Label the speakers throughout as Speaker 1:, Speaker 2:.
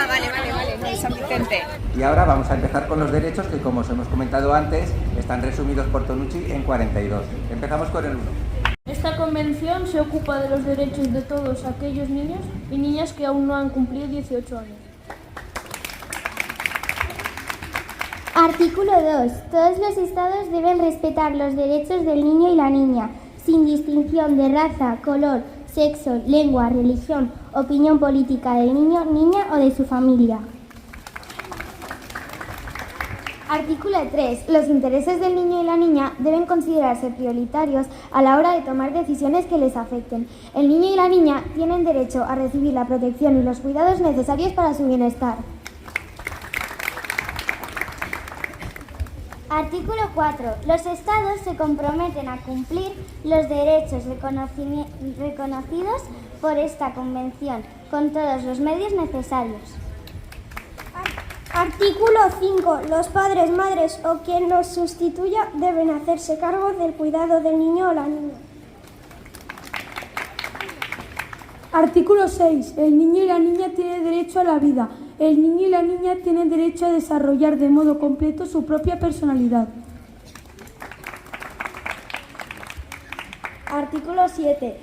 Speaker 1: Vale, no, San Vicente.
Speaker 2: Y ahora vamos a empezar con los derechos que, como os hemos comentado antes, están resumidos por Tonucci en 42. Empezamos con el 1.
Speaker 3: Esta convención se ocupa de los derechos de todos aquellos niños y niñas que aún no han cumplido 18 años.
Speaker 4: Artículo 2. Todos los estados deben respetar los derechos del niño y la niña, sin distinción de raza, color, sexo, lengua, religión, opinión política del niño, niña o de su familia. Artículo 3. Los intereses del niño y la niña deben considerarse prioritarios a la hora de tomar decisiones que les afecten. El niño y la niña tienen derecho a recibir la protección y los cuidados necesarios para su bienestar. Artículo 4. Los Estados se comprometen a cumplir los derechos reconocidos por esta Convención con todos los medios necesarios.
Speaker 5: Artículo 5. Los padres, madres o quien los sustituya deben hacerse cargo del cuidado del niño o la niña.
Speaker 6: Artículo 6. El niño y la niña tienen derecho a la vida. El niño y la niña tienen derecho a desarrollar de modo completo su propia personalidad.
Speaker 5: Artículo 7.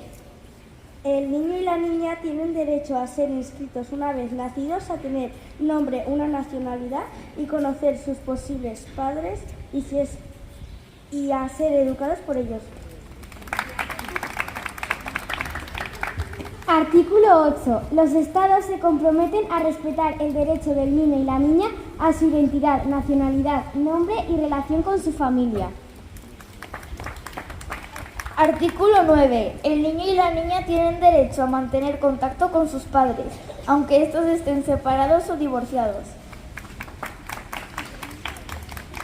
Speaker 5: El niño y la niña tienen derecho a ser inscritos una vez nacidos, a tener nombre, una nacionalidad y conocer sus posibles padres y a ser educados por ellos.
Speaker 4: Artículo 8. Los Estados se comprometen a respetar el derecho del niño y la niña a su identidad, nacionalidad, nombre y relación con su familia.
Speaker 3: Artículo 9. El niño y la niña tienen derecho a mantener contacto con sus padres, aunque estos estén separados o divorciados.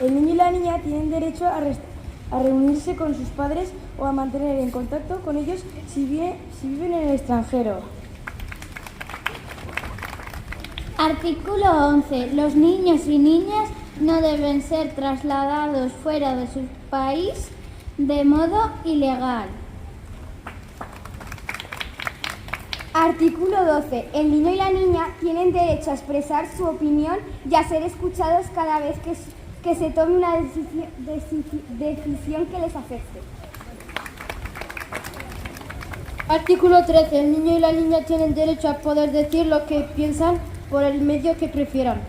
Speaker 6: El niño y la niña tienen derecho a reunirse con sus padres o a mantener en contacto con ellos si viven en el extranjero.
Speaker 4: Artículo 11. Los niños y niñas no deben ser trasladados fuera de su país de modo ilegal.
Speaker 5: Artículo 12. El niño y la niña tienen derecho a expresar su opinión y a ser escuchados cada vez que se tome una decisión que les afecte.
Speaker 3: Artículo 13. El niño y la niña tienen derecho a poder decir lo que piensan por el medio que prefieran.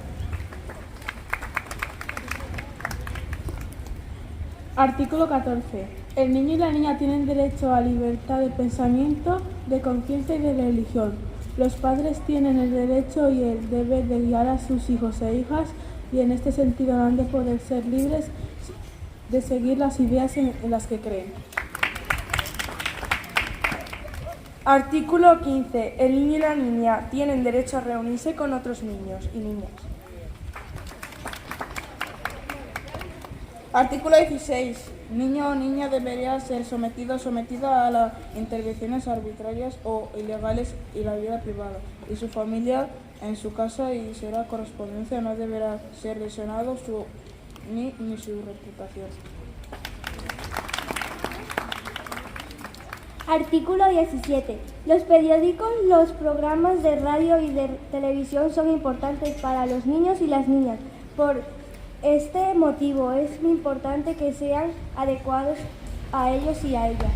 Speaker 6: Artículo 14. El niño y la niña tienen derecho a libertad de pensamiento, de conciencia y de religión. Los padres tienen el derecho y el deber de guiar a sus hijos e hijas y en este sentido no han de poder ser libres de seguir las ideas en las que creen. Artículo 15. El niño y la niña tienen derecho a reunirse con otros niños y niñas.
Speaker 7: Artículo 16. Niño o niña debería ser sometida a las intervenciones arbitrarias o ilegales y la vida privada y su familia en su casa y será correspondencia no deberá ser lesionado ni su reputación.
Speaker 5: Artículo 17. Los periódicos, los programas de radio y de televisión son importantes para los niños y las niñas. Por este motivo es muy importante que sean adecuados a ellos y a ellas.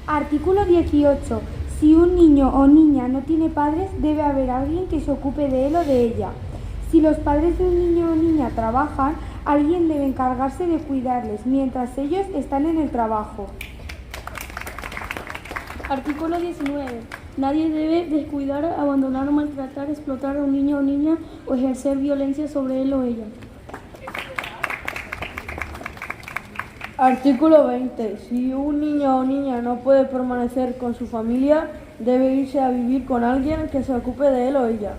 Speaker 6: Artículo 18. Si un niño o niña no tiene padres, debe haber alguien que se ocupe de él o de ella. Si los padres de un niño o niña trabajan, alguien debe encargarse de cuidarles mientras ellos están en el trabajo.
Speaker 3: Artículo 19. Nadie debe descuidar, abandonar o maltratar, explotar a un niño o niña o ejercer violencia sobre él o ella.
Speaker 7: Artículo 20. Si un niño o niña no puede permanecer con su familia, debe irse a vivir con alguien que se ocupe de él o ella.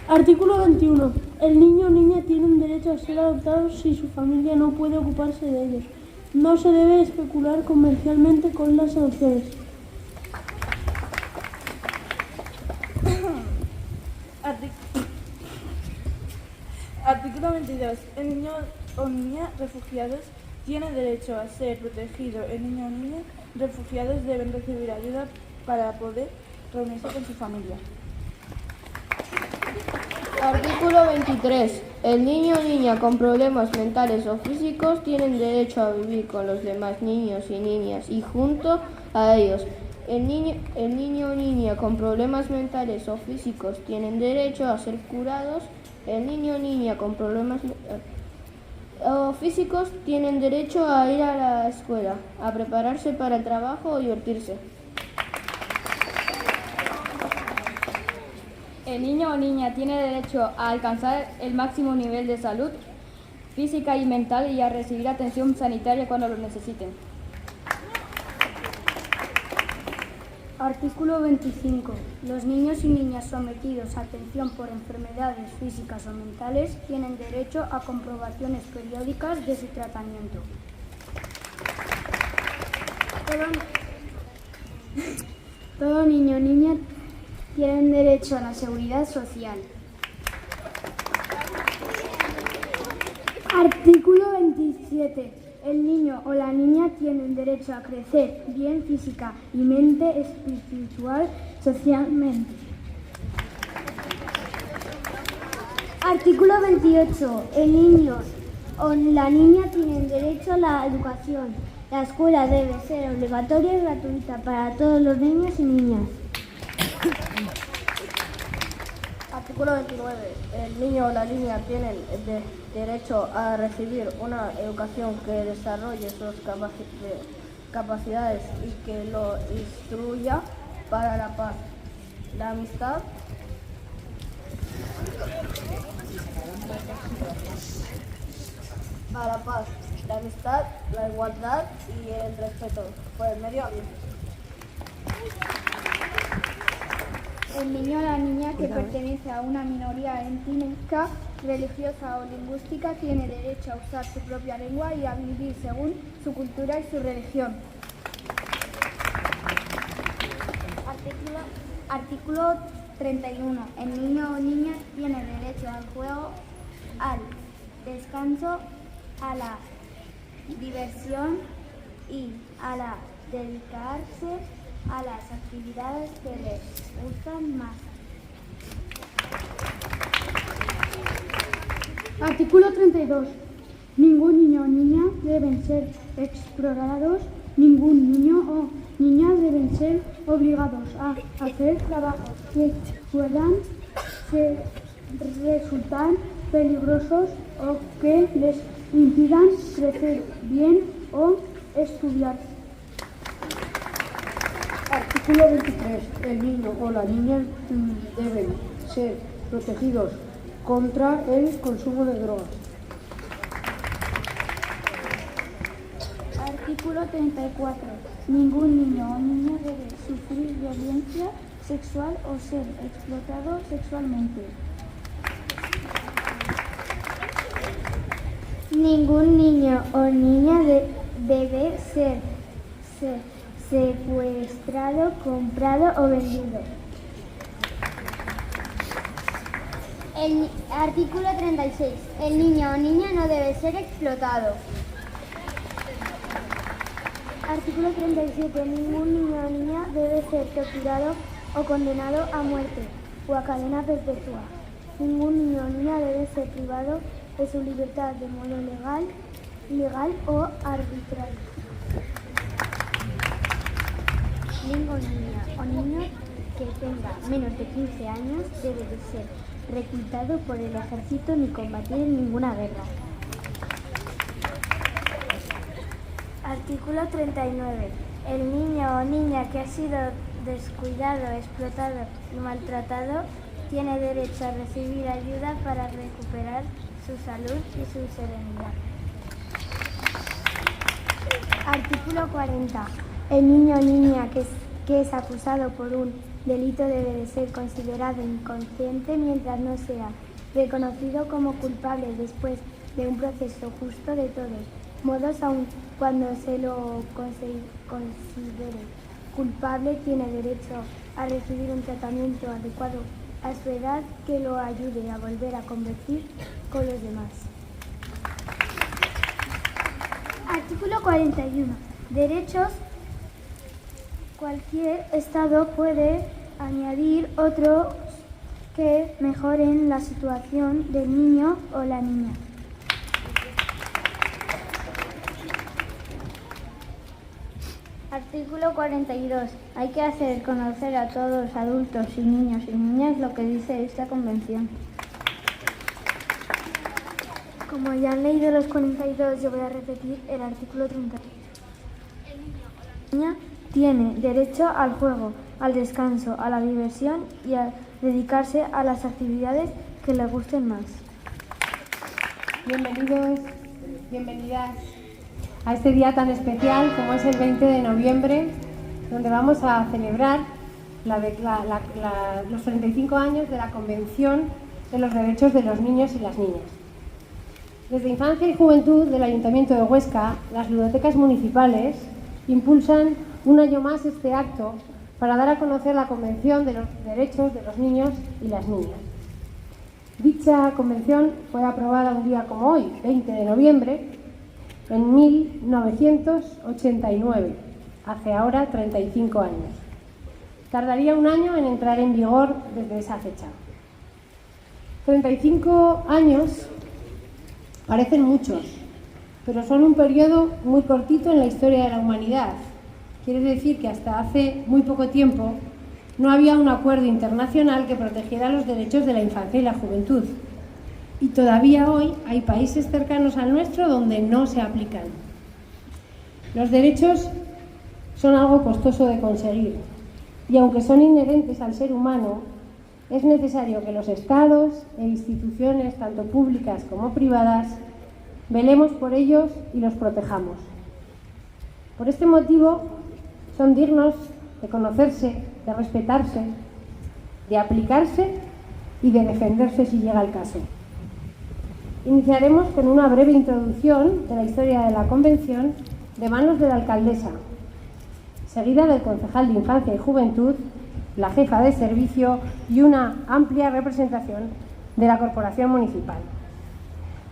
Speaker 3: Artículo 21. El niño o niña tienen derecho a ser adoptados si su familia no puede ocuparse de ellos. No se debe especular comercialmente con las adopciones.
Speaker 6: Artículo 22. El niño o niña refugiados tiene derecho a ser protegido. El niño o niña refugiados deben recibir ayuda para poder reunirse con su familia.
Speaker 8: Artículo 23. El niño o niña con problemas mentales o físicos tienen derecho a vivir con los demás niños y niñas y junto a ellos. El niño o niña con problemas mentales o físicos tienen derecho a ser curados. El niño o niña con problemas físicos tienen derecho a ir a la escuela, a prepararse para el trabajo o divertirse.
Speaker 9: El niño o niña tiene derecho a alcanzar el máximo nivel de salud física y mental y a recibir atención sanitaria cuando lo necesiten.
Speaker 5: Artículo 25. Los niños y niñas sometidos a atención por enfermedades físicas o mentales tienen derecho a comprobaciones periódicas de su tratamiento.
Speaker 4: Todo niño o niña tienen derecho a la seguridad social.
Speaker 3: Artículo 27. El niño o la niña tienen derecho a crecer bien física y mente, espiritual, socialmente.
Speaker 4: Artículo 28. El niño o la niña tienen derecho a la educación. La escuela debe ser obligatoria y gratuita para todos los niños y niñas.
Speaker 8: Artículo 29. El niño o la niña tienen derecho a recibir una educación que desarrolle sus capacidades y que lo instruya para la paz, la amistad, la igualdad y el respeto por el medio ambiente.
Speaker 10: El niño o la niña que pertenece a una minoría étnica, religiosa o lingüística tiene derecho a usar su propia lengua y a vivir según su cultura y su religión.
Speaker 4: Artículo 31. El niño o niña tiene derecho al juego, al descanso, a la diversión y a la dedicarse a las actividades que les gustan más.
Speaker 3: Artículo 32. Ningún niño o niña deben ser explorados. Ningún niño o niña deben ser obligados a hacer trabajos que puedan resultar peligrosos o que les impidan crecer bien o estudiar.
Speaker 11: Artículo 23. El niño o la niña deben ser protegidos contra el consumo de drogas.
Speaker 10: Artículo 34. Ningún niño o niña debe sufrir violencia sexual o ser explotado sexualmente.
Speaker 4: Ningún niño o niña debe ser secuestrado, comprado o vendido. El artículo 36. El niño o niña no debe ser explotado.
Speaker 10: Artículo 37. Ningún niño o niña debe ser torturado o condenado a muerte o a cadena perpetua. Ningún niño o niña debe ser privado de su libertad de modo legal o arbitrario.
Speaker 4: Ningún niño o niña que tenga menos de 15 años debe de ser reclutado por el ejército ni combatir en ninguna guerra.
Speaker 10: Artículo 39. El niño o niña que ha sido descuidado, explotado y maltratado tiene derecho a recibir ayuda para recuperar su salud y su serenidad.
Speaker 4: Artículo 40. El niño o niña que es acusado por un delito debe de ser considerado inconsciente mientras no sea reconocido como culpable después de un proceso justo. De todos modos, aun cuando se lo considere culpable, tiene derecho a recibir un tratamiento adecuado
Speaker 10: a su edad que lo ayude a volver a convivir con los demás.
Speaker 3: Artículo 41. Derechos. Cualquier Estado puede añadir otros que mejoren la situación del niño o la niña.
Speaker 10: Artículo 42. Hay que hacer conocer a todos los adultos y niños y niñas lo que dice esta convención.
Speaker 3: Como ya han leído los 42, yo voy a repetir el artículo 33. El niño o la niña tiene derecho al juego, al descanso, a la diversión y a dedicarse a las actividades que le gusten más.
Speaker 12: Bienvenidos, bienvenidas a este día tan especial como es el 20 de noviembre, donde vamos a celebrar los 35 años de la Convención de los Derechos de los Niños y las Niñas. Desde Infancia y Juventud del Ayuntamiento de Huesca, las ludotecas municipales impulsan un año más este acto para dar a conocer la Convención de los Derechos de los Niños y las Niñas. Dicha convención fue aprobada un día como hoy, 20 de noviembre, en 1989, hace ahora 35 años. Tardaría un año en entrar en vigor desde esa fecha. 35 años parecen muchos, pero son un periodo muy cortito en la historia de la humanidad. Quiere decir que hasta hace muy poco tiempo no había un acuerdo internacional que protegiera los derechos de la infancia y la juventud. Y todavía hoy hay países cercanos al nuestro donde no se aplican. Los derechos son algo costoso de conseguir y aunque son inherentes al ser humano, es necesario que los estados e instituciones, tanto públicas como privadas, velemos por ellos y los protejamos. Por este motivo, son dignos de conocerse, de respetarse, de aplicarse y de defenderse si llega el caso. Iniciaremos con una breve introducción de la historia de la Convención de manos de la alcaldesa, seguida del concejal de Infancia y Juventud, la jefa de servicio y una amplia representación de la Corporación Municipal.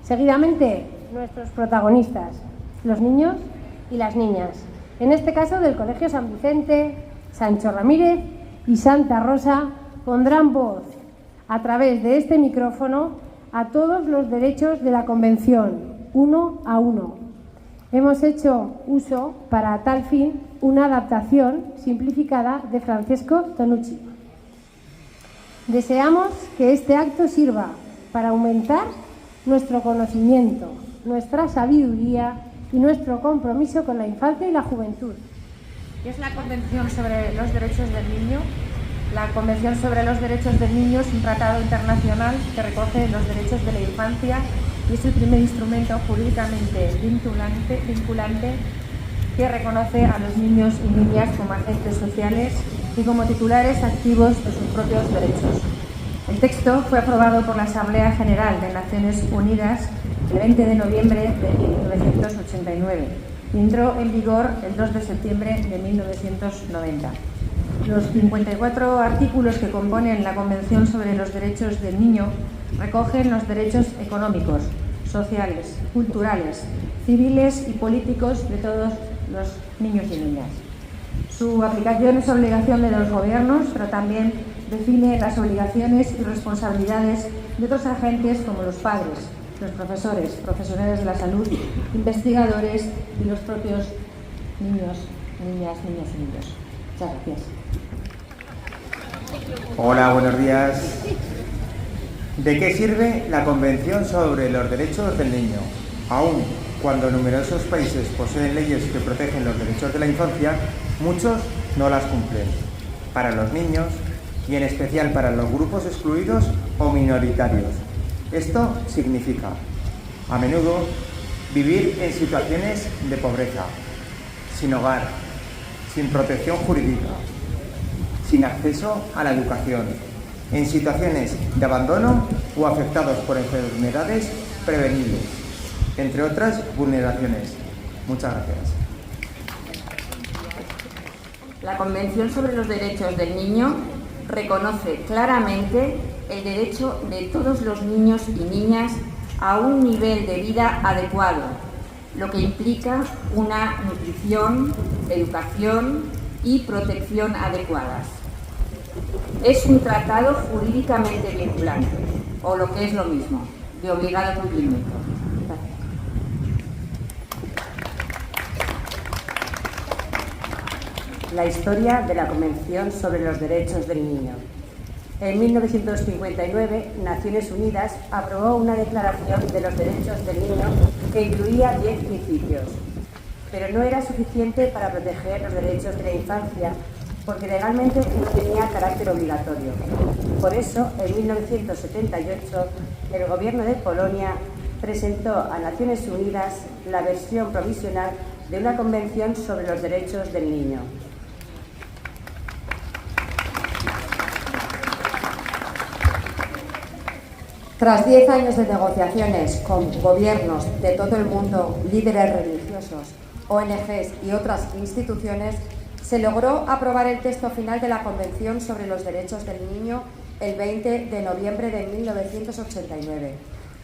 Speaker 12: Seguidamente, nuestros protagonistas, los niños y las niñas, en este caso del Colegio San Vicente, Sancho Ramírez y Santa Rosa, pondrán voz a través de este micrófono a todos los derechos de la Convención, uno a uno. Hemos hecho uso, para tal fin, una adaptación simplificada de Francesco Tonucci. Deseamos que este acto sirva para aumentar nuestro conocimiento, nuestra sabiduría y nuestro compromiso con la infancia y la juventud.
Speaker 13: ¿Qué es la Convención sobre los Derechos del Niño? La Convención sobre los Derechos del Niño es un tratado internacional que recoge los derechos de la infancia y es el primer instrumento jurídicamente vinculante que reconoce a los niños y niñas como agentes sociales y como titulares activos de sus propios derechos. El texto fue aprobado por la Asamblea General de Naciones Unidas el 20 de noviembre de 1989 y entró en vigor el 2 de septiembre de 1990. Los 54 artículos que componen la Convención sobre los Derechos del Niño recogen los derechos económicos, sociales, culturales, civiles y políticos de todos los niños y niñas. Su aplicación es obligación de los gobiernos, pero también define las obligaciones y responsabilidades de otros agentes como los padres, los profesores, profesionales de la salud, investigadores y los propios niños, niñas y niños. Muchas gracias.
Speaker 2: Hola, buenos días. ¿De qué sirve la Convención sobre los Derechos del Niño? Aún cuando numerosos países poseen leyes que protegen los derechos de la infancia, muchos no las cumplen. Para los niños, y en especial para los grupos excluidos o minoritarios, esto significa, a menudo, vivir en situaciones de pobreza, sin hogar, sin protección jurídica, sin acceso a la educación, en situaciones de abandono o afectados por enfermedades prevenibles, entre otras vulneraciones. Muchas gracias.
Speaker 14: La Convención sobre los Derechos del Niño reconoce claramente el derecho de todos los niños y niñas a un nivel de vida adecuado, lo que implica una nutrición, educación y protección adecuadas. Es un tratado jurídicamente vinculante, o lo que es lo mismo, de obligado cumplimiento.
Speaker 15: La historia de la Convención sobre los Derechos del Niño. En 1959, Naciones Unidas aprobó una declaración de los derechos del niño que incluía 10 principios, pero no era suficiente para proteger los derechos de la infancia, porque legalmente no tenía carácter obligatorio. Por eso, en 1978, el gobierno de Polonia presentó a Naciones Unidas la versión provisional de una Convención sobre los Derechos del Niño. Tras 10 años de negociaciones con gobiernos de todo el mundo, líderes religiosos, ONGs y otras instituciones, se logró aprobar el texto final de la Convención sobre los Derechos del Niño el 20 de noviembre de 1989,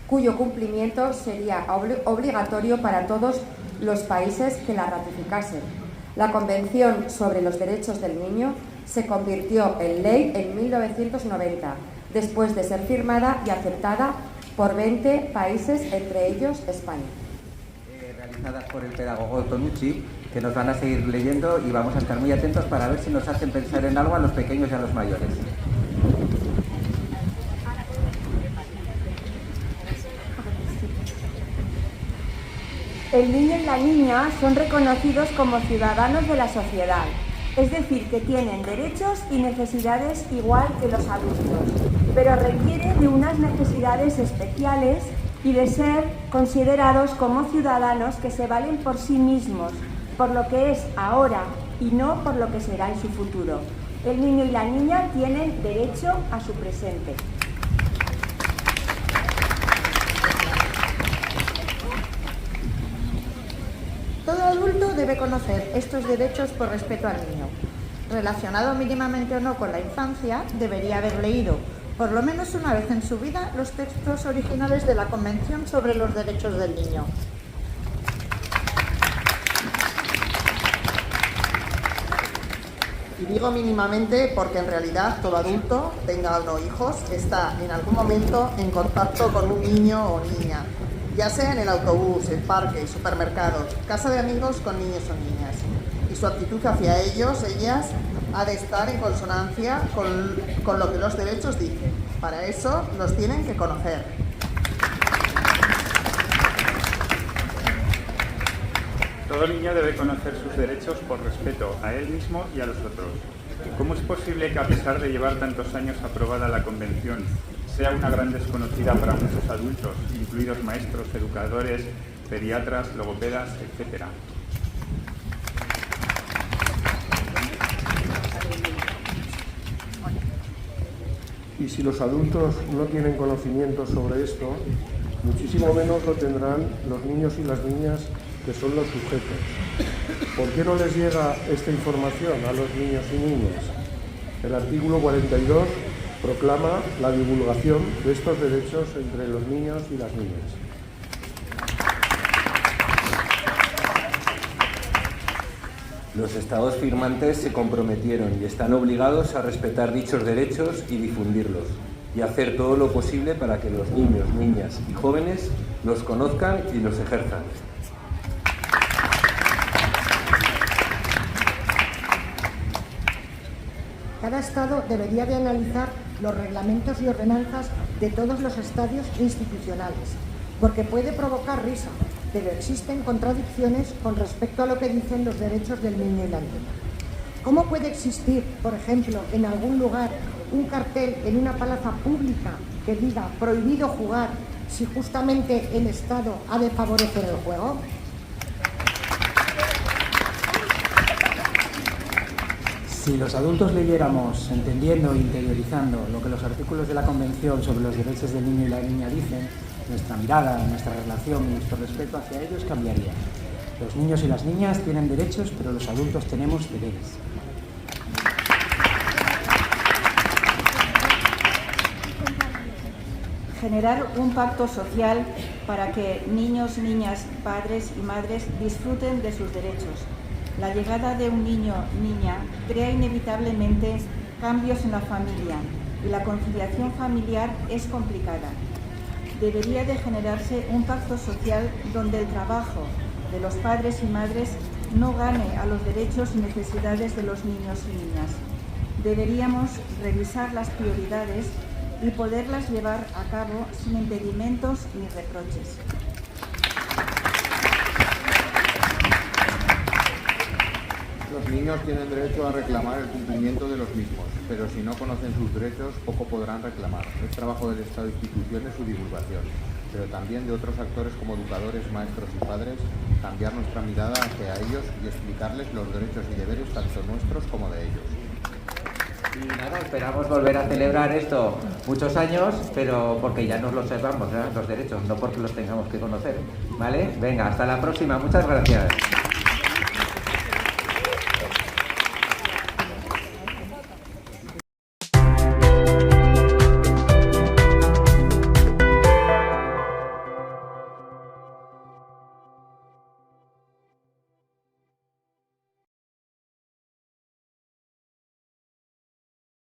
Speaker 15: cuyo cumplimiento sería obligatorio para todos los países que la ratificasen. La Convención sobre los Derechos del Niño se convirtió en ley en 1990, después de ser firmada y aceptada por 20 países, entre ellos España.
Speaker 2: Realizadas por el pedagogo Tonucci, que nos van a seguir leyendo y vamos a estar muy atentos para ver si nos hacen pensar en algo a los pequeños y a los mayores.
Speaker 5: El niño y la niña son reconocidos como ciudadanos de la sociedad, es decir, que tienen derechos y necesidades igual que los adultos, pero requieren de unas necesidades especiales y de ser considerados como ciudadanos que se valen por sí mismos, por lo que es ahora y no por lo que será en su futuro. El niño y la niña tienen derecho a su presente.
Speaker 16: Todo adulto debe conocer estos derechos por respeto al niño. Relacionado mínimamente o no con la infancia, debería haber leído, por lo menos una vez en su vida, los textos originales de la Convención sobre los Derechos del Niño. Y digo mínimamente porque en realidad todo adulto, tenga o no hijos, está en algún momento en contacto con un niño o niña, ya sea en el autobús, el parque, supermercados, casa de amigos con niños o niñas. Y su actitud hacia ellos, ellas, ha de estar en consonancia con lo que los derechos dicen. Para eso los tienen que conocer.
Speaker 17: Todo niño debe conocer sus derechos por respeto a él mismo y a los otros. ¿Cómo es posible que a pesar de llevar tantos años aprobada la Convención, sea una gran desconocida para muchos adultos, incluidos maestros, educadores, pediatras, logopedas, etcétera?
Speaker 18: Y si los adultos no tienen conocimiento sobre esto, muchísimo menos lo tendrán los niños y las niñas que son los sujetos. ¿Por qué no les llega esta información a los niños y niñas? El artículo 42 proclama la divulgación de estos derechos entre los niños y las niñas.
Speaker 19: Los Estados firmantes se comprometieron y están obligados a respetar dichos derechos y difundirlos, y hacer todo lo posible para que los niños, niñas y jóvenes los conozcan y los ejerzan.
Speaker 16: Cada Estado debería de analizar los reglamentos y ordenanzas de todos los estadios institucionales, porque puede provocar risa, pero existen contradicciones con respecto a lo que dicen los derechos del niño y la niña. ¿Cómo puede existir, por ejemplo, en algún lugar un cartel en una plaza pública que diga prohibido jugar si justamente el Estado ha de favorecer el juego?
Speaker 20: Si los adultos leyéramos, entendiendo e interiorizando lo que los artículos de la Convención sobre los Derechos del Niño y la Niña dicen, nuestra mirada, nuestra relación y nuestro respeto hacia ellos cambiaría. Los niños y las niñas tienen derechos, pero los adultos tenemos deberes.
Speaker 21: generar un pacto social para que niños, niñas, padres y madres disfruten de sus derechos. La llegada de un niño o niña crea inevitablemente cambios en la familia y la conciliación familiar es complicada. Debería de generarse un pacto social donde el trabajo de los padres y madres no gane a los derechos y necesidades de los niños y niñas. Deberíamos revisar las prioridades y poderlas llevar a cabo sin impedimentos ni reproches.
Speaker 22: Los niños tienen derecho a reclamar el cumplimiento de los mismos, pero si no conocen sus derechos, poco podrán reclamar. Es trabajo del Estado e instituciones su divulgación, pero también de otros actores como educadores, maestros y padres, cambiar nuestra mirada hacia ellos y explicarles los derechos y deberes tanto nuestros como de ellos.
Speaker 23: Y nada, esperamos volver a celebrar esto muchos años, pero porque ya nos lo sepamos, los derechos, no porque los tengamos que conocer, ¿vale? Venga, hasta la próxima, muchas gracias.